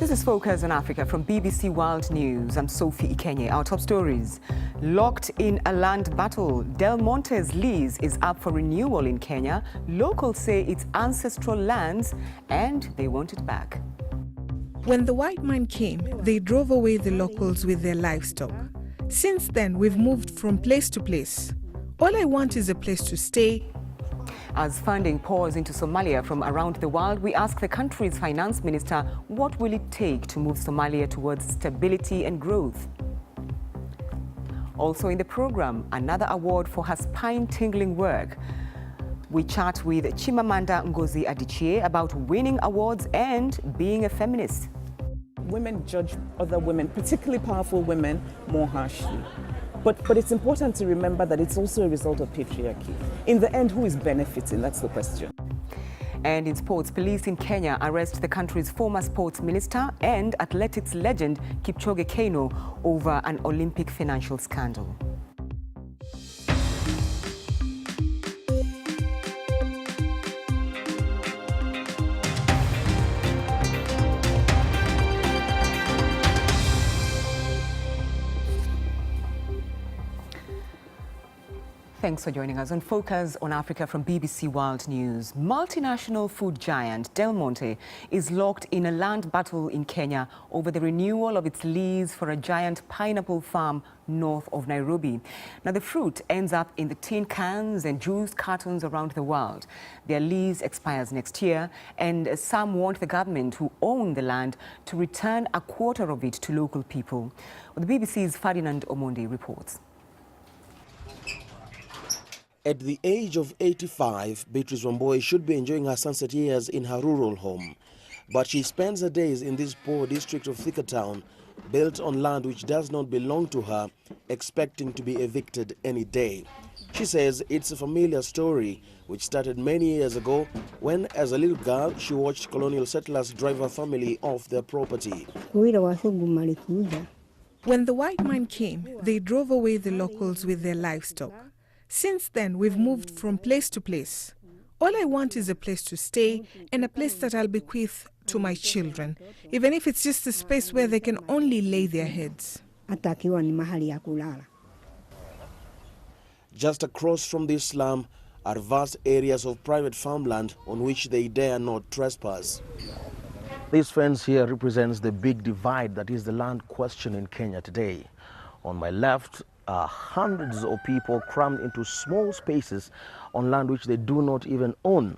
This is Focus on Africa from BBC World News. I'm Sophie Ikenye. Our top stories. Locked in a land battle, Del Monte's lease is up for renewal in Kenya. Locals say it's ancestral lands and they want it back. When the white man came, they drove away the locals with their livestock. Since then, we've moved from place to place. All I want is a place to stay. As funding pours into Somalia from around the world, we ask the country's finance minister, what will it take to move Somalia towards stability and growth? Also in the program, another award for her spine-tingling work. We chat with Chimamanda Ngozi Adichie about winning awards and being a feminist. Women judge other women, particularly powerful women, more harshly. But it's important to remember that it's also a result of patriarchy. In the end, who is benefiting? That's the question. And in sports, police in Kenya arrest the country's former sports minister and athletics legend Kipchoge Keino over an Olympic financial scandal. Thanks for joining us on Focus on Africa from BBC World News. Multinational food giant Del Monte is locked in a land battle in Kenya over the renewal of its lease for a giant pineapple farm north of Nairobi. Now, the fruit ends up in the tin cans and juice cartons around the world. Their lease expires next year, and some want the government who own the land to return a quarter of it to local people. Well, the BBC's Ferdinand Omondi reports. At the age of 85, Beatrice Wamboi should be enjoying her sunset years in her rural home. But she spends her days in this poor district of Thika Town, built on land which does not belong to her, expecting to be evicted any day. She says it's a familiar story which started many years ago when, as a little girl, she watched colonial settlers drive her family off their property. When the white man came, they drove away the locals with their livestock. Since then, we've moved from place to place. All I want is a place to stay and a place that I'll bequeath to my children, even if it's just a space where they can only lay their heads. Just across from this slum are vast areas of private farmland on which they dare not trespass. This fence here represents the big divide that is the land question in Kenya today. On my left are hundreds of people crammed into small spaces on land which they do not even own.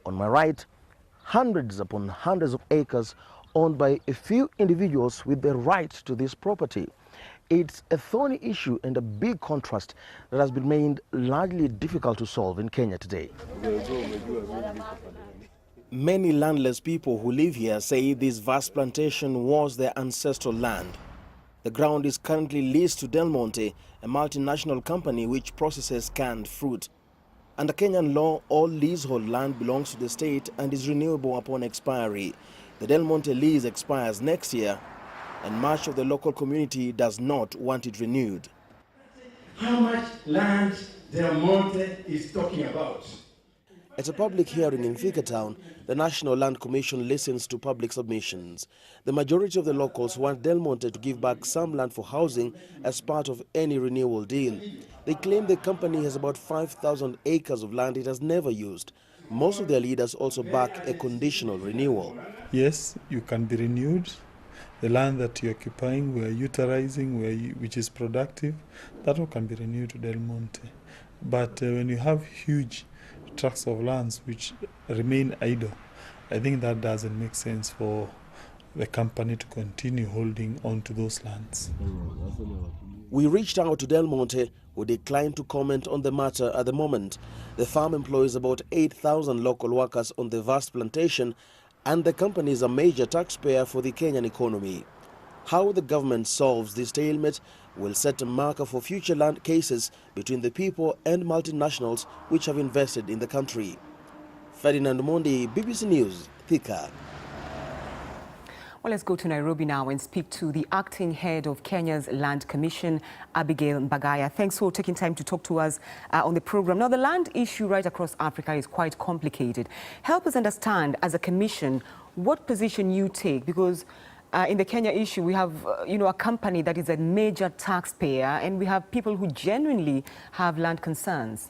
On my right, hundreds upon hundreds of acres owned by a few individuals with the right to this property. It's a thorny issue and a big contrast that has been made largely difficult to solve in Kenya today. Many landless people who live here say this vast plantation was their ancestral land. The ground is currently leased to Del Monte, a multinational company which processes canned fruit. Under Kenyan law, all leasehold land belongs to the state and is renewable upon expiry. The Del Monte lease expires next year, and much of the local community does not want it renewed. How much land Del Monte is talking about? At a public hearing in Thika Town, the National Land Commission listens to public submissions. The majority of the locals want Del Monte to give back some land for housing as part of any renewal deal. They claim the company has about 5,000 acres of land it has never used. Most of their leaders also back a conditional renewal. Yes, you can be renewed. The land that you're occupying, we're utilizing, which is productive, that all can be renewed to Del Monte. But when you have huge tracts of lands which remain idle, I think that doesn't make sense for the company to continue holding on to those lands. We reached out to Del Monte, who declined to comment on the matter at the moment. The farm employs about 8,000 local workers on the vast plantation, and the company is a major taxpayer for the Kenyan economy. How the government solves this stalemate will set a marker for future land cases between the people and multinationals which have invested in the country. Ferdinand Omondi, BBC News, Thika. Well, let's go to Nairobi now and speak to the acting head of Kenya's Land Commission, Abigail Mbagaya. Thanks for taking time to talk to us on the program. Now, the land issue right across Africa is quite complicated. Help us understand, as a commission, what position you take, because In the Kenya issue, we have, a company that is a major taxpayer, and we have people who genuinely have land concerns.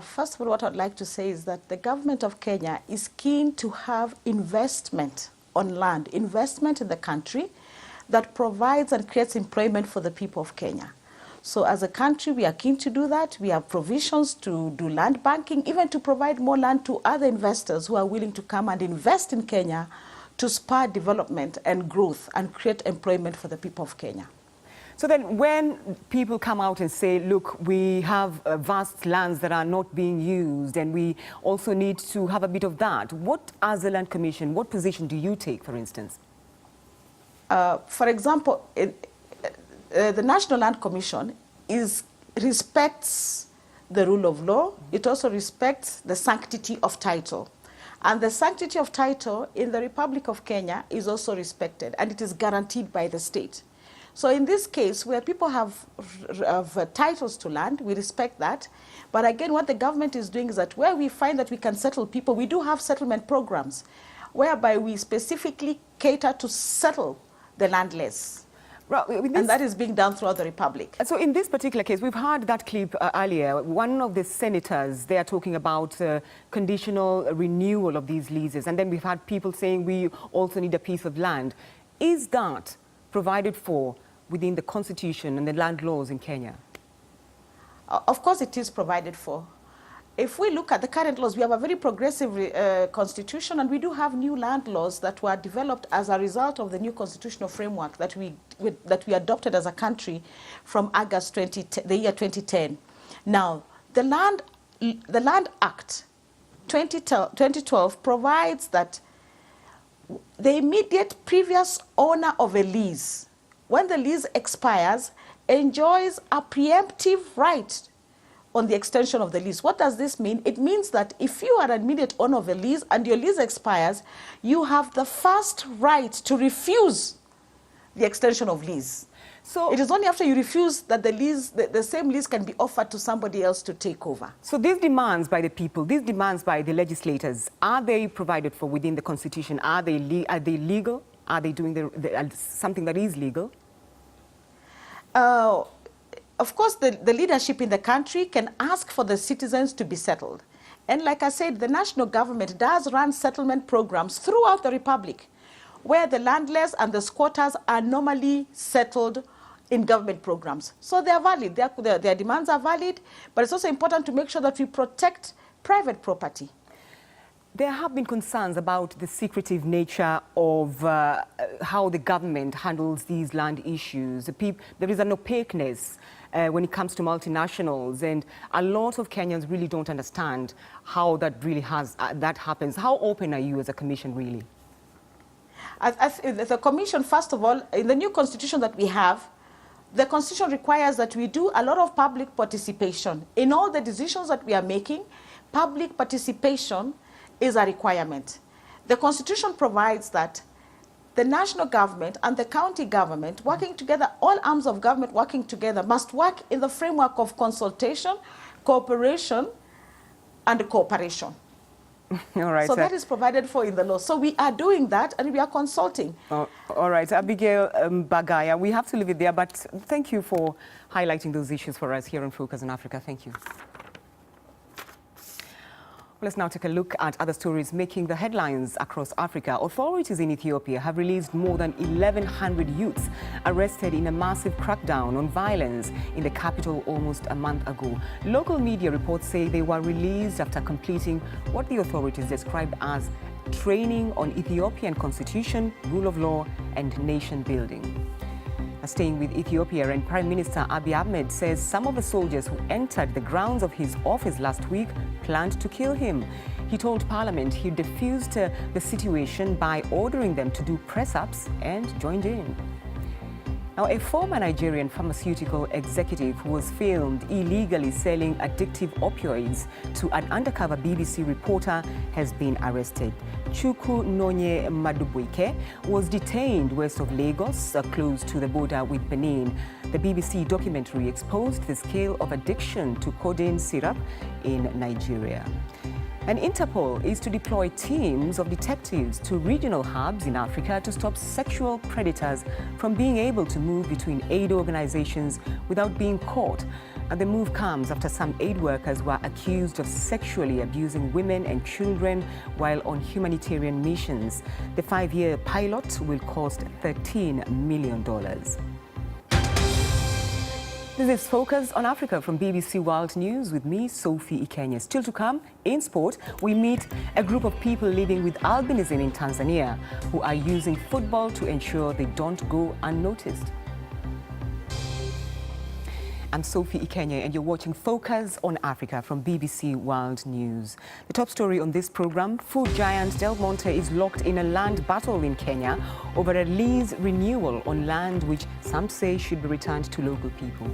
First of all, what I'd like to say is that the government of Kenya is keen to have investment on land, investment in the country that provides and creates employment for the people of Kenya. So as a country, we are keen to do that. We have provisions to do land banking, even to provide more land to other investors who are willing to come and invest in Kenya to spur development and growth and create employment for the people of Kenya. So then when people come out and say, look, we have vast lands that are not being used and we also need to have a bit of that, what, as the Land Commission, what position do you take, for instance? For example, the National Land Commission respects the rule of law. It also respects the sanctity of title. And the sanctity of title in the Republic of Kenya is also respected, and it is guaranteed by the state. So in this case, where people have titles to land, we respect that. But again, what the government is doing is that where we find that we can settle people, we do have settlement programs whereby we specifically cater to settle the landless. And that is being done throughout the Republic. So in this particular case, we've heard that clip earlier. One of the senators, they are talking about conditional renewal of these leases. And then we've had people saying we also need a piece of land. Is that provided for within the Constitution and the land laws in Kenya? Of course it is provided for. If we look at the current laws, we have a very progressive constitution, and we do have new land laws that were developed as a result of the new constitutional framework that we adopted as a country from August the year 2010. Now, the Land Act 2012 provides that the immediate previous owner of a lease, when the lease expires, enjoys a preemptive right on the extension of the lease. What does this mean? It means that if you are an immediate owner of a lease and your lease expires, you have the first right to refuse the extension of lease. So it is only after you refuse that the same lease can be offered to somebody else to take over. So these demands by the people, these demands by the legislators, are they provided for within the Constitution? Are they legal? Are they doing something that is legal? Of course, the leadership in the country can ask for the citizens to be settled. And like I said, the national government does run settlement programs throughout the Republic, where the landless and the squatters are normally settled in government programs. So they are valid, their demands are valid, but it's also important to make sure that we protect private property. There have been concerns about the secretive nature of how the government handles these land issues. There is an opaqueness when it comes to multinationals, and a lot of Kenyans really don't understand how that really happens. How open are you as a commission, really? As the commission, first of all, in the new constitution that we have, the constitution requires that we do a lot of public participation. In all the decisions that we are making, public participation is a requirement. The constitution provides that the national government and the county government working together, all arms of government working together, must work in the framework of consultation, cooperation, and cooperation. All right, so that is provided for in the law. So we are doing that, and we are consulting. All right, Abigail Bagaya, we have to leave it there, but thank you for highlighting those issues for us here on Focus on Africa. Thank you. Let's now take a look at other stories making the headlines across Africa. Authorities in Ethiopia have released more than 1,100 youths arrested in a massive crackdown on violence in the capital almost a month ago. Local media reports say they were released after completing what the authorities described as training on Ethiopian constitution, rule of law, and nation building. Staying with Ethiopia, and Prime Minister Abiy Ahmed says some of the soldiers who entered the grounds of his office last week planned to kill him. He told Parliament he diffused the situation by ordering them to do press-ups and joined in. Now, a former Nigerian pharmaceutical executive who was filmed illegally selling addictive opioids to an undercover BBC reporter has been arrested. Chukwu Nonye Madubuike was detained west of Lagos, close to the border with Benin. The BBC documentary exposed the scale of addiction to codeine syrup in Nigeria. And Interpol is to deploy teams of detectives to regional hubs in Africa to stop sexual predators from being able to move between aid organizations without being caught. And the move comes after some aid workers were accused of sexually abusing women and children while on humanitarian missions. The 5-year pilot will cost $13 million. This is Focus on Africa from BBC World News with me, Sophie Ikenya. Still to come, in sport, we meet a group of people living with albinism in Tanzania who are using football to ensure they don't go unnoticed. I'm Sophie Ikenya and you're watching Focus on Africa from BBC World News. The top story on this program, food giant Del Monte is locked in a land battle in Kenya over a lease renewal on land which some say should be returned to local people.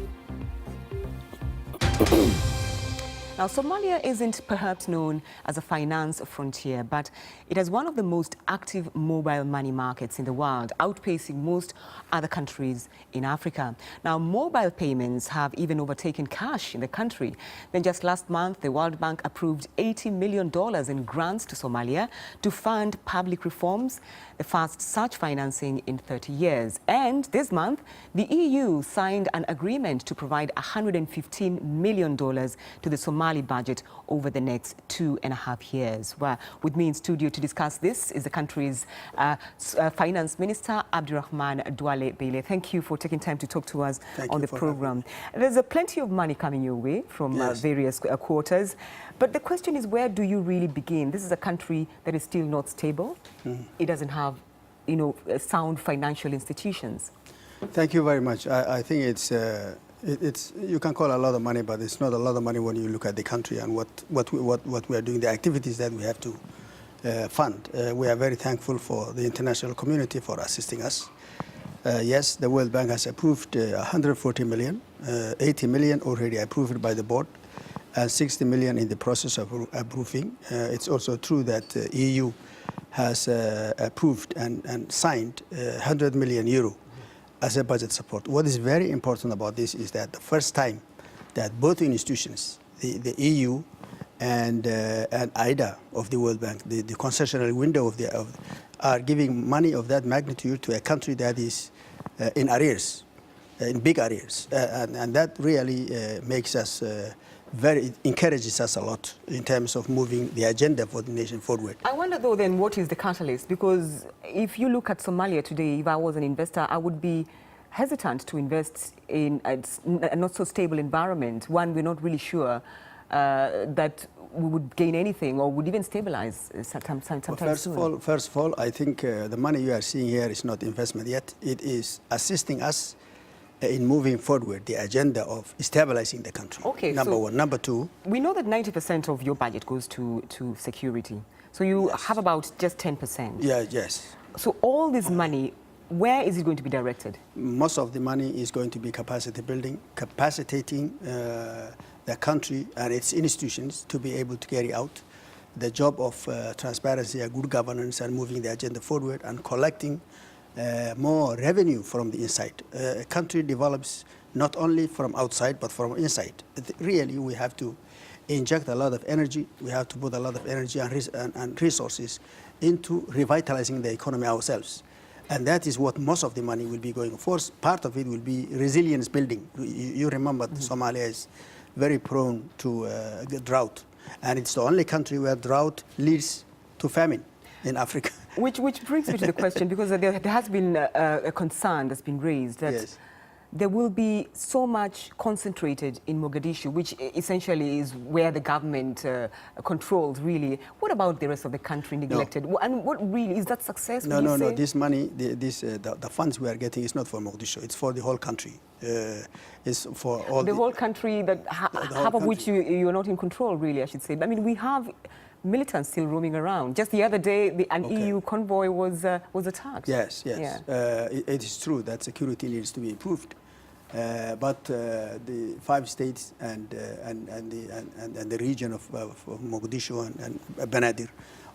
Now, Somalia isn't perhaps known as a finance frontier, but it has one of the most active mobile money markets in the world, outpacing most other countries in Africa. Now, mobile payments have even overtaken cash in the country. Then just last month, the World Bank approved $80 million in grants to Somalia to fund public reforms, the first such financing in 30 years. And this month, the EU signed an agreement to provide $115 million to the Somali budget over the next 2.5 years. Well, with me in studio to discuss this is the country's Finance Minister, Abdurrahman Duale Bele. Thank you for taking time to talk to us on the program. There's plenty of money coming your way from various quarters. But the question is, where do you really begin? This is a country that is still not stable. It doesn't have, sound financial institutions. Thank you very much. I think it's you can call a lot of money, but it's not a lot of money when you look at the country and what we are doing, the activities that we have to fund. We are very thankful for the international community for assisting us. Yes, the World Bank has approved 140 million, 80 million already approved by the board, and 60 million in the process of approving. It's also true that the EU has approved and signed 100 million euro as a budget support. What is very important about this is that the first time that both institutions, the EU and IDA of the World Bank, the concessional window are giving money of that magnitude to a country that is in arrears, in big arrears. And that really makes us encourages us a lot in terms of moving the agenda for the nation forward. I wonder though then, what is the catalyst? Because if you look at Somalia today, if I was an investor, I would be hesitant to invest in a not so stable environment. One, we're not really sure that we would gain anything or would even stabilize sometime soon. First of all, I think the money you are seeing here is not investment yet. It is assisting us in moving forward the agenda of stabilizing the country. Okay, number one. Number two, we know that 90% of your budget goes to security. So you have about just 10%. Yeah, yes. So all this money, where is it going to be directed? Most of the money is going to be capacity building, capacitating the country and its institutions to be able to carry out the job of transparency and good governance and moving the agenda forward and collecting more revenue from the inside. A country develops not only from outside, but from inside. Really, we have to inject a lot of energy. We have to put a lot of energy and resources into revitalizing the economy ourselves. And that is what most of the money will be going for. Part of it will be resilience building. You remember Somalia is very prone to drought. And it's the only country where drought leads to famine in Africa. Which brings me to the question, because there has been a concern that's been raised that there will be so much concentrated in Mogadishu, which essentially is where the government controls, really. What about the rest of the country neglected? No. And what really, is that success? No. This money, the funds we are getting is not for Mogadishu. It's for the whole country. It's for all the whole country, that half of which you're not in control, really, I should say. I mean, we have militants still roaming around. Just the other day, an EU convoy was attacked. Yes. Yeah. It is true that security needs to be improved, but the 5 states and the region of Mogadishu and Benadir,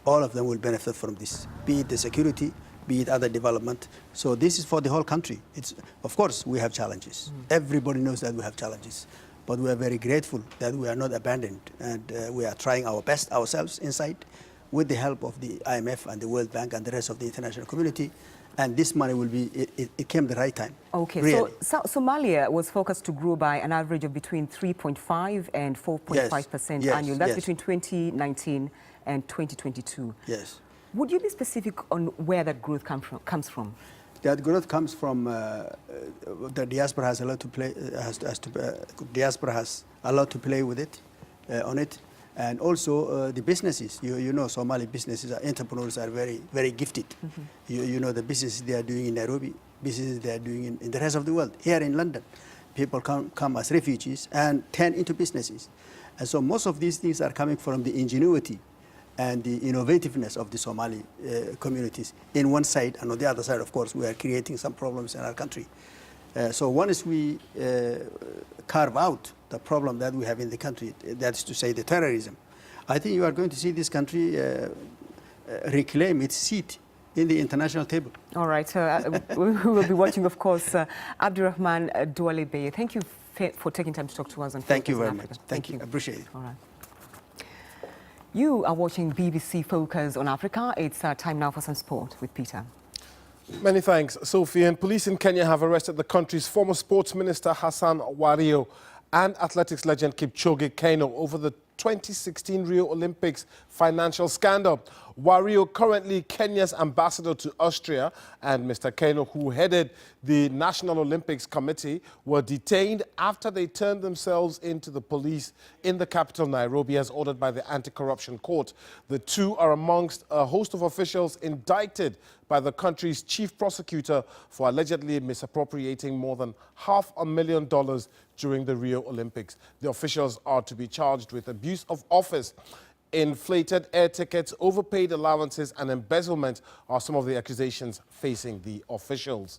all of them will benefit from this, be it the security, be it other development. So this is for the whole country. Of course, we have challenges. Everybody knows that we have challenges. but we are very grateful that we are not abandoned, and we are trying our best ourselves inside with the help of the IMF and the World Bank and the rest of the international community. And this money will be, it came the right time. Okay, really. So Somalia was focused to grow by an average of between 3.5 and 4.5% yes, annual. That's yes. between 2019 and 2022. Yes. Would you be specific on where that growth comes from? That growth comes from the diaspora has a lot to play. Diaspora has a lot to play with it, on it, and also the businesses. You know, Somali businesses, entrepreneurs are very, very gifted. Mm-hmm. You know the businesses they are doing in Nairobi, businesses they are doing in the rest of the world. Here in London, people come as refugees and turn into businesses, and so most of these things are coming from the ingenuity and the innovativeness of the Somali communities in one side, and on the other side, of course, we are creating some problems in our country. So once we carve out the problem that we have in the country, that's to say the terrorism, I think you are going to see this country reclaim its seat in the international table. All right, we will be watching, of course. Abdurrahman Dualebe, thank you for taking time to talk to us on Thank you very Africa. much. Thank you. I appreciate it. All right. You are watching BBC Focus on Africa. It's time now for some sport with Peter. Many thanks, Sophie. And police in Kenya have arrested the country's former sports minister Hassan Wario and athletics legend Kipchoge Keino over the 2016 Rio Olympics financial scandal. Wario, currently Kenya's ambassador to Austria, and Mr. Keino, who headed the National Olympics Committee, were detained after they turned themselves into the police in the capital, Nairobi, as ordered by the Anti-Corruption Court. The two are amongst a host of officials indicted by the country's chief prosecutor for allegedly misappropriating more than $500,000 during the Rio Olympics. The officials are to be charged with abuse of office. Inflated air tickets, overpaid allowances and embezzlement are some of the accusations facing the officials.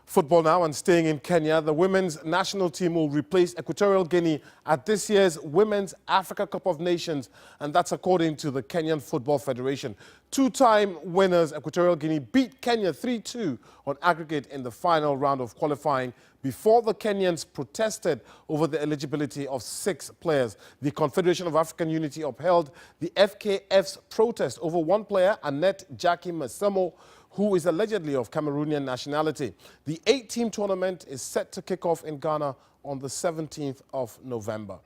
Football now, and staying in Kenya, the women's national team will replace Equatorial Guinea at this year's Women's Africa Cup of Nations, and that's according to the Kenyan Football Federation. Two-time winners Equatorial Guinea beat Kenya 3-2 on aggregate in the final round of qualifying before the Kenyans protested over the eligibility of 6 players. The Confederation of African Unity upheld the FKF's protest over one player, Annette Jackie Masemo, who is allegedly of Cameroonian nationality. The 8-team tournament is set to kick off in Ghana on the 17th of November.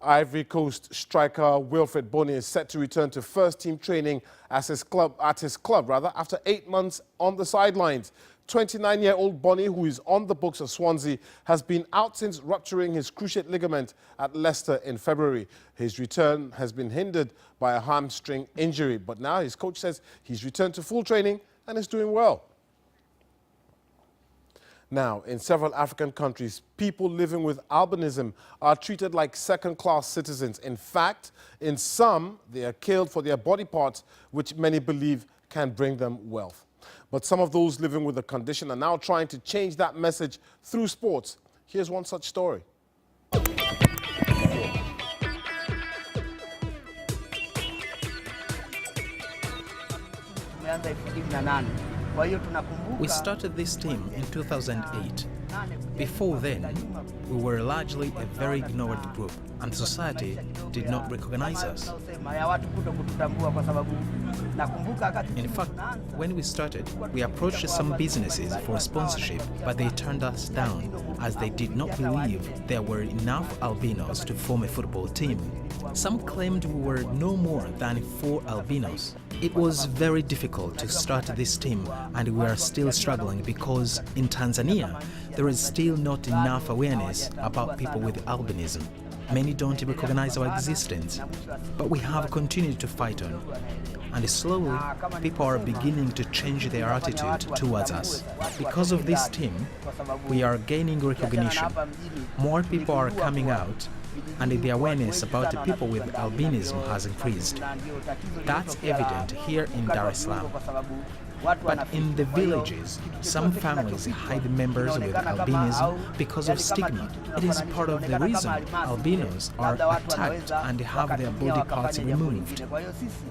Ivory Coast striker Wilfred Bony is set to return to first-team training at his club after 8 months on the sidelines. 29-year-old Bony, who is on the books of Swansea, has been out since rupturing his cruciate ligament at Leicester in February. His return has been hindered by a hamstring injury, but now his coach says he's returned to full training and is doing well. Now, in several African countries, people living with albinism are treated like second-class citizens. In fact, in some, they are killed for their body parts, which many believe can bring them wealth. But some of those living with the condition are now trying to change that message through sports. Here's one such story. We started this team in 2008. Before then, we were largely a very ignored group, and society did not recognize us. In fact, when we started, we approached some businesses for sponsorship, but they turned us down as they did not believe there were enough albinos to form a football team. Some claimed we were no more than 4 albinos. It was very difficult to start this team, and we are still struggling because in Tanzania, there is still not enough awareness about people with albinism. Many don't recognize our existence, but we have continued to fight on. And slowly, people are beginning to change their attitude towards us. Because of this team, we are gaining recognition. More people are coming out, and the awareness about the people with albinism has increased. That's evident here in Dar es Salaam. But in the villages, some families hide members with albinism because of stigma. It is part of the reason albinos are attacked and have their body parts removed.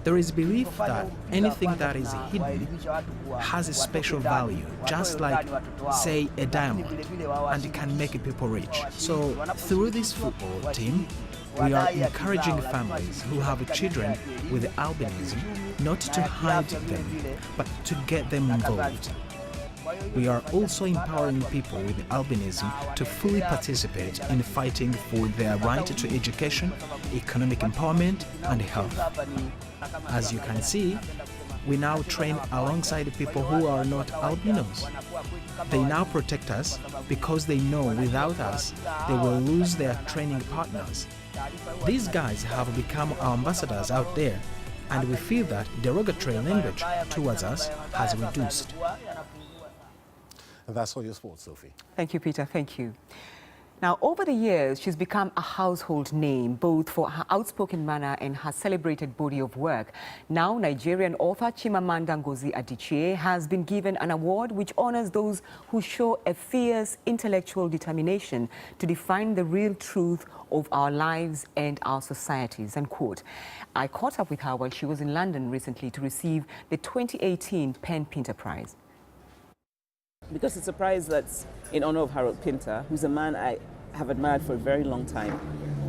There is belief that anything that is hidden has a special value, just like, say, a diamond, and it can make people rich. So through this football team, we are encouraging families who have children with albinism not to hide them, but to get them involved. We are also empowering people with albinism to fully participate in fighting for their right to education, economic empowerment, and health. As you can see, we now train alongside people who are not albinos. They now protect us because they know without us they will lose their training partners. These guys have become our ambassadors out there, and we feel that derogatory language towards us has reduced. And that's all your sports, Sophie. Thank you, Peter. Thank you. Now, over the years, she's become a household name, both for her outspoken manner and her celebrated body of work. Now, Nigerian author Chimamanda Ngozi Adichie has been given an award which honors those who show a fierce intellectual determination to define the real truth of our lives and our societies, end quote. I caught up with her while she was in London recently to receive the 2018 Pen Pinter Prize. Because it's a prize that's in honor of Harold Pinter, who's a man I have admired for a very long time.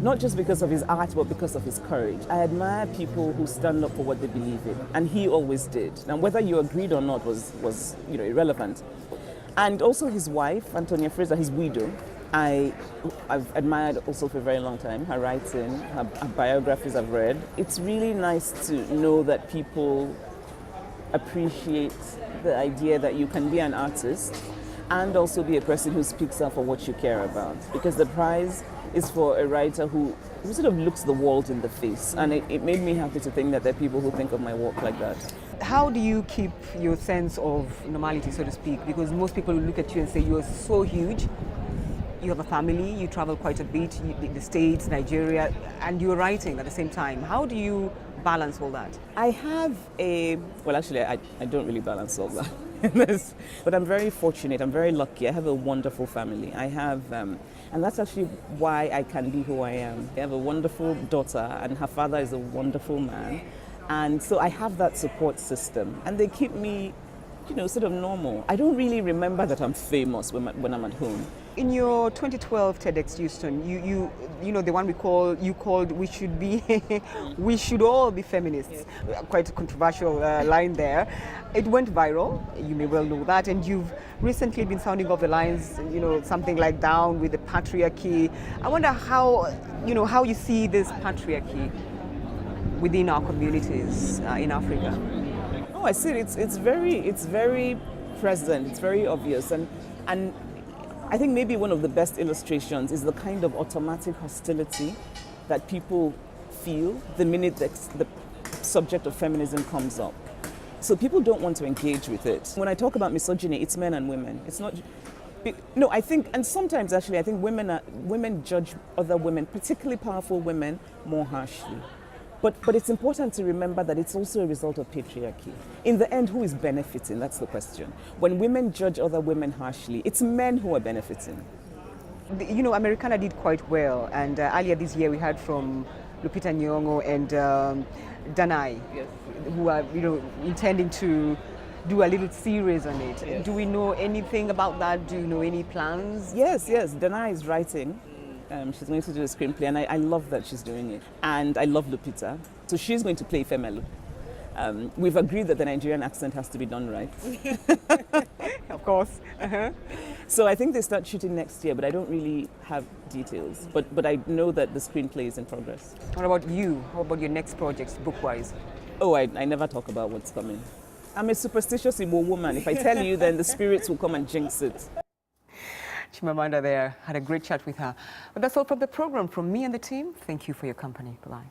Not just because of his art, but because of his courage. I admire people who stand up for what they believe in, and he always did. Now, whether you agreed or not was irrelevant. And also his wife, Antonia Fraser, his widow, I've admired also for a very long time. Her writing, her biographies I've read. It's really nice to know that people appreciate the idea that you can be an artist and also be a person who speaks up for what you care about. Because the prize is for a writer who sort of looks the world in the face. And it made me happy to think that there are people who think of my work like that. How do you keep your sense of normality, so to speak? Because most people will look at you and say you're so huge. You have a family, you travel quite a bit, the States, Nigeria, and you're writing at the same time. How do you balance all that? I have well, actually, I don't really balance all that. But I'm very fortunate, I'm very lucky. I have a wonderful family. I have, and that's actually why I can be who I am. I have a wonderful daughter, and her father is a wonderful man. And so I have that support system, and they keep me, sort of normal. I don't really remember that I'm famous when I'm at home. In your 2012 TEDx Houston, you know the one you called "We should be, we should all be feminists." Yes. Quite a controversial line there. It went viral. You may well know that, and you've recently been sounding off the lines. Something like "down with the patriarchy." I wonder how you see this patriarchy within our communities in Africa. Oh, I see it. It's very present. It's very obvious, and I think maybe one of the best illustrations is the kind of automatic hostility that people feel the minute the subject of feminism comes up. So people don't want to engage with it. When I talk about misogyny, it's men and women. It's not. No, I think, and sometimes actually, I think women judge other women, particularly powerful women, more harshly. But it's important to remember that it's also a result of patriarchy. In the end, who is benefiting? That's the question. When women judge other women harshly, it's men who are benefiting. Americana did quite well, and earlier this year we heard from Lupita Nyong'o and Danai, yes, who are intending to do a little series on it. Yes. Do we know anything about that? Do you know any plans? Yes. Danai is writing. She's going to do a screenplay, and I love that she's doing it. And I love Lupita. So she's going to play Femelu. We've agreed that the Nigerian accent has to be done right. Of course. Uh-huh. So I think they start shooting next year, but I don't really have details. But I know that the screenplay is in progress. What about you? How about your next projects, book-wise? Oh, I never talk about what's coming. I'm a superstitious Igbo woman. If I tell you, then the spirits will come and jinx it. Chimamanda there. Had a great chat with her. But that's all from the program. From me and the team, thank you for your company. Bye-bye.